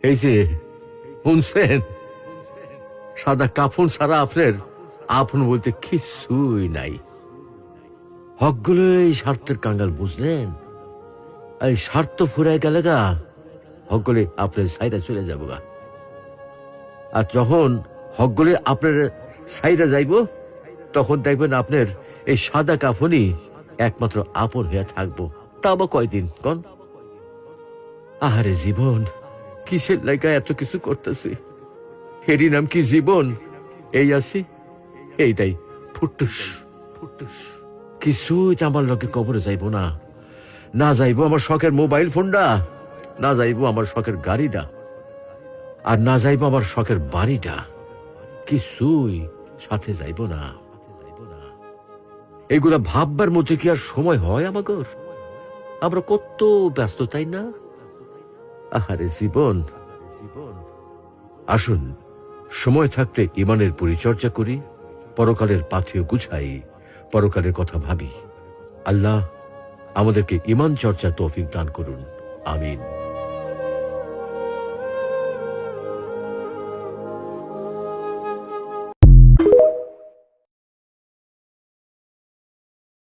এই যে শুনছেন, সাদা কাফন ছাড়া আপনার আপন বলতে কিছুই নাই। হকগুলো এই স্বার্থের কাঙ্গাল, বুঝলেন? এই স্বার্থ ফুরাই গেলে গা হকগুলি আপনার সাইডে চলে যাব গা। আর যখন হকগুলি আপনার সাইডে যাইব, তখন দেখবেন আপনার এই সাদা কাফনই একমাত্র আপন হয়ে থাকবো। তা বা কয়দিন কন? আহারে জীবন, কিসের লাইগা এত কিছু করতেছি? এরই নাম কি জীবন? এই আছি, এইটাই ফুটুস ফুটুস। কিছুই তো আমার লোকে কবরে যাইব না। না যাইব আমার শখের মোবাইল ফোনটা, না যাইব আমার শখের গাড়িটা, আর না যাইব আমার শখের বাড়িটা। কিছুই সাথে যাইব না। এগুলা ভাববার মধ্যে কি আর সময় হয় আমাগর? আমরা কত ব্যস্ত, তাই না? আহারে জীবন। আসুন সময় থাকতে ইমানের পরিচর্যা করি, পরকালের পাথেয় গুছাই, পরকালের কথা ভাবি। আল্লাহ আমাদেরকে ইমান চর্চা তৌফিক দান করুন। আমিন।